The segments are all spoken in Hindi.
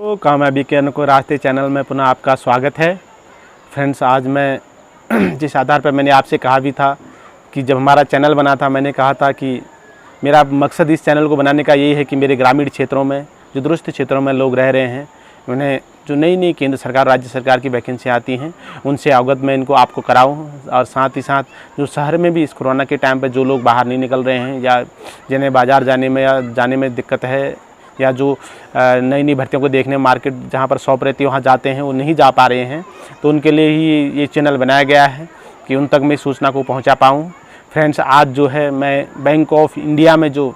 तो कामयाबी के अनुकूल रास्ते चैनल में पुनः आपका स्वागत है। फ्रेंड्स, आज मैं जिस आधार पर मैंने आपसे कहा भी था कि जब हमारा चैनल बना था, मैंने कहा था कि मेरा मकसद इस चैनल को बनाने का यही है कि मेरे ग्रामीण क्षेत्रों में जो दूरस्थ क्षेत्रों में लोग रह रहे हैं, उन्हें जो नई नई केंद्र सरकार राज्य सरकार की वैकेंसी आती हैं उनसे अवगत मैं इनको आपको कराऊँ। और साथ ही साथ जो शहर में भी इस कोरोना के टाइम पर जो लोग बाहर नहीं निकल रहे हैं या जिन्हें बाज़ार जाने में या जाने में दिक्कत है, या जो नई नई भर्तियों को देखने मार्केट जहाँ पर शॉप रहती है वहाँ जाते हैं, वो नहीं जा पा रहे हैं, तो उनके लिए ही ये चैनल बनाया गया है कि उन तक मैं सूचना को पहुँचा पाऊँ। फ्रेंड्स, आज जो है मैं बैंक ऑफ इंडिया में जो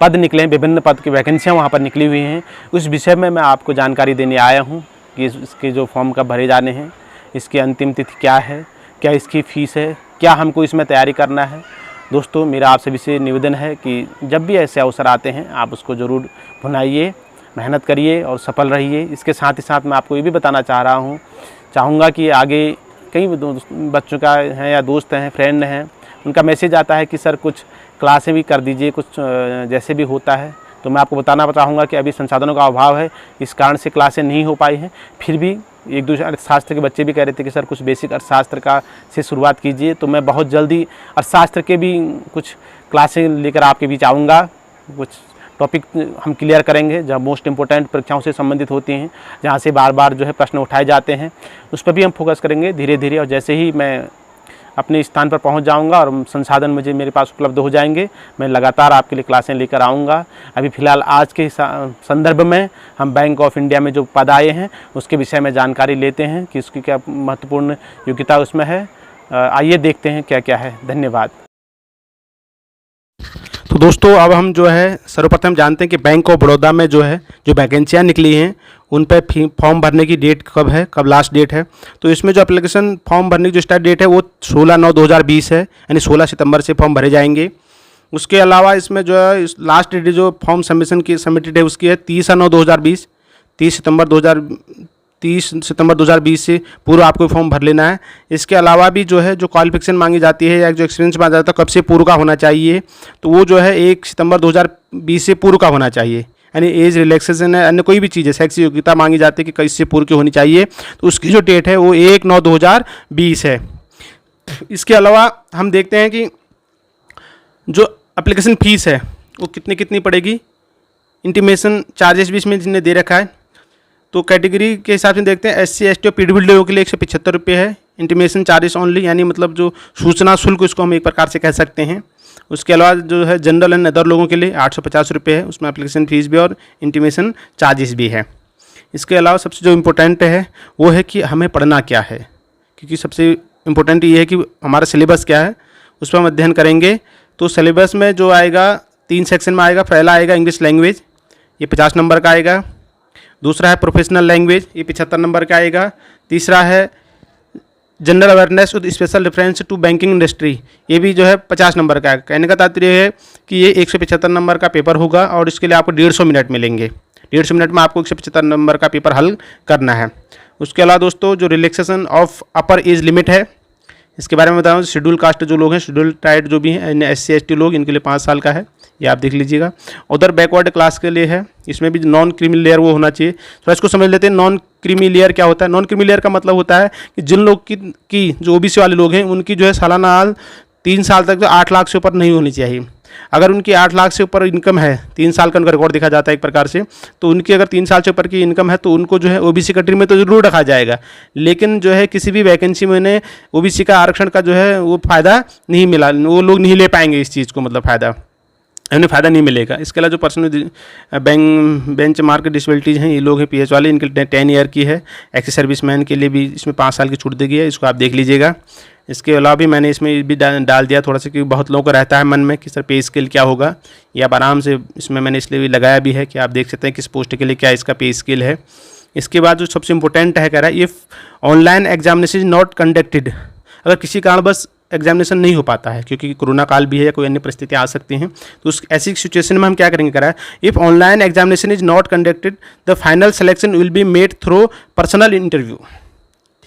पद निकले हैं, विभिन्न पद की वैकेंसियाँ वहाँ पर निकली हुई हैं, उस विषय में मैं आपको जानकारी देने आया हूँ कि इसके जो फॉर्म कब भरे जाने हैं, इसकी अंतिम तिथि क्या है, क्या इसकी फ़ीस है, क्या हमको इसमें तैयारी करना है। दोस्तों, मेरा आप सभी से निवेदन है कि जब भी ऐसे अवसर आते हैं आप उसको ज़रूर भुनाइए, मेहनत करिए और सफल रहिए। इसके साथ ही साथ मैं आपको ये भी बताना चाहूँगा कि आगे कई बच्चों का हैं या दोस्त हैं, फ्रेंड हैं, उनका मैसेज आता है कि सर कुछ क्लासें भी कर दीजिए, कुछ जैसे भी होता है। तो मैं आपको बताना चाहूँगा कि अभी संसाधनों का अभाव है, इस कारण से क्लासें नहीं हो पाई हैं। फिर भी एक दूसरे अर्थशास्त्र के बच्चे भी कह रहे थे कि सर कुछ बेसिक अर्थशास्त्र का से शुरुआत कीजिए, तो मैं बहुत जल्दी अर्थशास्त्र के भी कुछ क्लासें लेकर आपके बीच आऊँगा। कुछ टॉपिक हम क्लियर करेंगे जहाँ मोस्ट इम्पोर्टेंट परीक्षाओं से संबंधित होती हैं, जहाँ से बार बार जो है प्रश्न उठाए जाते हैं, उस पर भी हम फोकस करेंगे धीरे धीरे। और जैसे ही मैं अपने स्थान पर पहुंच जाऊंगा और संसाधन मेरे पास उपलब्ध हो जाएंगे, मैं लगातार आपके लिए क्लासें लेकर आऊंगा। अभी फ़िलहाल आज के संदर्भ में हम बैंक ऑफ इंडिया में जो पद आए हैं उसके विषय में जानकारी लेते हैं कि उसकी क्या महत्वपूर्ण योग्यता उसमें है। आइए देखते हैं क्या क्या है। धन्यवाद। तो दोस्तों, अब हम जो है सर्वप्रथम जानते हैं कि बैंक ऑफ बड़ौदा में जो है जो वैकेंसियाँ निकली हैं उन पर फॉर्म भरने की डेट कब है, कब लास्ट डेट है। तो इसमें जो एप्लीकेशन फॉर्म भरने की जो स्टार्ट डेट है वो 16/9/2020 है, यानी 16 सितंबर से फॉर्म भरे जाएंगे। उसके अलावा इसमें जो है लास्ट डेट जो फॉर्म सबमिशन की सबमिटेड है उसकी है 30/9/2020, 30 सितंबर 2020 से पूर्व आपको फॉर्म भर लेना है। इसके अलावा भी जो है जो क्वालिफिकेशन मांगी जाती है या जो एक्सपीरियंस मांगा जाता है कब से पूर्व का होना चाहिए, तो वो जो है 1 सितंबर 2020 से पूर्व का होना चाहिए। यानी एज रिलैक्सेशन है, अन्य कोई भी चीज़ है, शैक्षिक योग्यता मांगी जाती है कि इससे पूर्व की होनी चाहिए, तो उसकी जो डेट है वो 1/9/2020 है। इसके अलावा हम देखते हैं कि जो एप्लीकेशन फ़ीस है वो कितनी पड़ेगी। इंटीमेशन चार्जेस भी इसमें जिन्हें दे रखा है, तो कैटेगरी के हिसाब से देखते हैं SC ST और पीडब्ल्यूडी लोगों के लिए 175 रुपये है। इंटीमेशन चार्जेस ओनली, यानी मतलब जो सूचना शुल्क इसको हम एक प्रकार से कह सकते हैं। उसके अलावा जो है जनरल एंड अदर लोगों के लिए 850 रुपये है, उसमें एप्लीकेशन फ़ीस भी और इंटीमेशन चार्जेस भी है। इसके अलावा सबसे जो इम्पोर्टेंट है वो है कि हमें पढ़ना क्या है, क्योंकि सबसे इम्पोर्टेंट ये है कि हमारा सिलेबस क्या है, उस पर हम अध्ययन करेंगे। तो सिलेबस में जो आएगा 3 सेक्शन में आएगा। पहला आएगा इंग्लिश लैंग्वेज, ये 50 नंबर का आएगा। दूसरा है प्रोफेशनल लैंग्वेज, ये 75 नंबर का आएगा। तीसरा है general awareness with special reference to banking industry, ये भी जो है 50 नंबर का है। कहने का तात्पर्य है कि ये 175 नंबर का पेपर होगा और इसके लिए आपको 150 मिनट मिलेंगे। 150 मिनट में आपको 175 नंबर का पेपर हल करना है। उसके अलावा दोस्तों जो relaxation of upper age limit है, इसके बारे में बताऊँ, शेड्यूल कास्ट जो लोग हैं, शेड्यूल ट्राइब जो भी हैं, SC ST लोग, इनके लिए 5 साल का है, ये आप देख लीजिएगा। उधर बैकवर्ड क्लास के लिए है, इसमें भी नॉन क्रीमी लेयर वो होना चाहिए। तो इसको समझ लेते हैं नॉन क्रीमी लेयर क्या होता है। नॉन क्रीमी लेयर का मतलब होता है कि जिन लोग की जो OBC वाले लोग हैं उनकी जो है सालाना 3 साल तक जो 8 लाख से ऊपर नहीं होनी चाहिए। अगर उनकी 8 लाख से ऊपर इनकम है, 3 साल का उनका रिकॉर्ड देखा जाता है एक प्रकार से, तो उनकी अगर 3 साल से ऊपर की इनकम है तो उनको जो है OBC कैटेगरी में तो जरूर रखा जाएगा। लेकिन जो है किसी भी वैकेंसी में उन्हें OBC का आरक्षण का जो है वो फ़ायदा नहीं मिला, वो लोग नहीं ले पाएंगे इस चीज़ को, मतलब फ़ायदा उन्हें फ़ायदा नहीं मिलेगा। इसके अलावा जो पर्सनल बेंच मार्क डिसेबिलिटीज़ हैं, ये लोग हैं PH वाले, इनके लिए 10 ईयर की है। एक्स सर्विसमैन के लिए भी इसमें 5 साल की छूट दी गई है, इसको आप देख लीजिएगा। इसके अलावा भी मैंने इसमें भी डाल दिया थोड़ा सा, क्योंकि बहुत लोगों को रहता है मन में कि सर पे स्केल क्या होगा, ये आप आराम से इसमें मैंने इसलिए भी लगाया भी है कि आप देख सकते हैं किस पोस्ट के लिए क्या इसका पे स्केल है। इसके बाद जो सबसे इंपॉर्टेंट है, कह रहा है if online examination is not conducted, अगर किसी कारण बस एग्जामिनेशन नहीं हो पाता है, क्योंकि कोरोना काल भी है या कोई अन्य परिस्थितियाँ आ सकती हैं, तो उस ऐसी सिचुएशन में हम क्या करेंगे, कह रहा है if online examination is not conducted the final selection will be made through personal interview.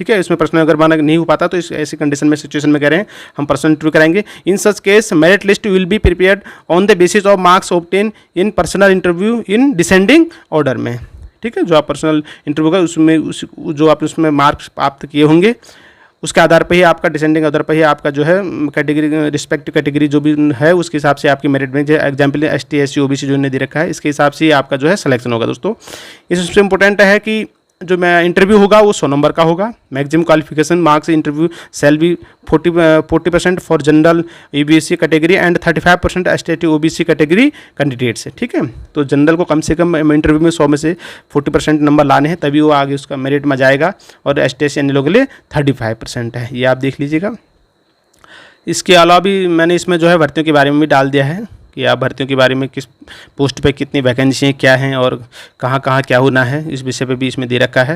ठीक है। इसमें पर्सनल अगर माना नहीं हो पाता तो इस ऐसी कंडीशन में, सिचुएशन में कह रहे हैं हम पर्सनल इंटरव्यू कराएंगे। In such case merit list will be prepared on the basis of marks obtain in personal interview in descending order में, ठीक है। जो आप पर्सनल इंटरव्यू का उसमें जो आपने उसमें मार्क्स प्राप्त किए होंगे उसके आधार पर ही आपका डिसेंडिंग आधार पर ही आपका जो है कैटेगरी, रिस्पेक्टिव कैटेगरी जो भी है उसके हिसाब से आपकी मेरिट में, जो एग्जाम्पल ST SC OBC जो इन्हें दे रखा है इसके हिसाब से ही आपका जो है सिलेक्शन होगा दोस्तों। इससे इंपॉर्टेंट है कि जो मैं इंटरव्यू होगा वो 100 नंबर का होगा। Maximum qualification marks interview shall be 40% for general EBC category and 35% ST OBC category candidates है, ठीक है। तो जनरल को कम से कम इंटरव्यू में 100 में से 40% नंबर लाने हैं तभी वो आगे उसका मेरिट में जाएगा, और ST SC अन्य लोगों के लिए 35% है, ये आप देख लीजिएगा। इसके अलावा भी मैंने इसमें जो है भर्तियों के बारे में भी डाल दिया है कि आप भर्तियों के बारे में किस पोस्ट पे कितनी वैकेंसी हैं, क्या हैं और कहाँ कहाँ क्या होना है, इस विषय पे भी इसमें दे रखा है।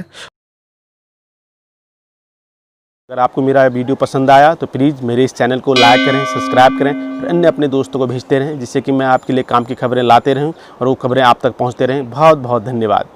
अगर आपको मेरा वीडियो पसंद आया तो प्लीज़ मेरे इस चैनल को लाइक करें, सब्सक्राइब करें और अन्य अपने दोस्तों को भेजते रहें, जिससे कि मैं आपके लिए काम की खबरें लाते रहूं और वो खबरें आप तक पहुंचते रहें। बहुत बहुत धन्यवाद।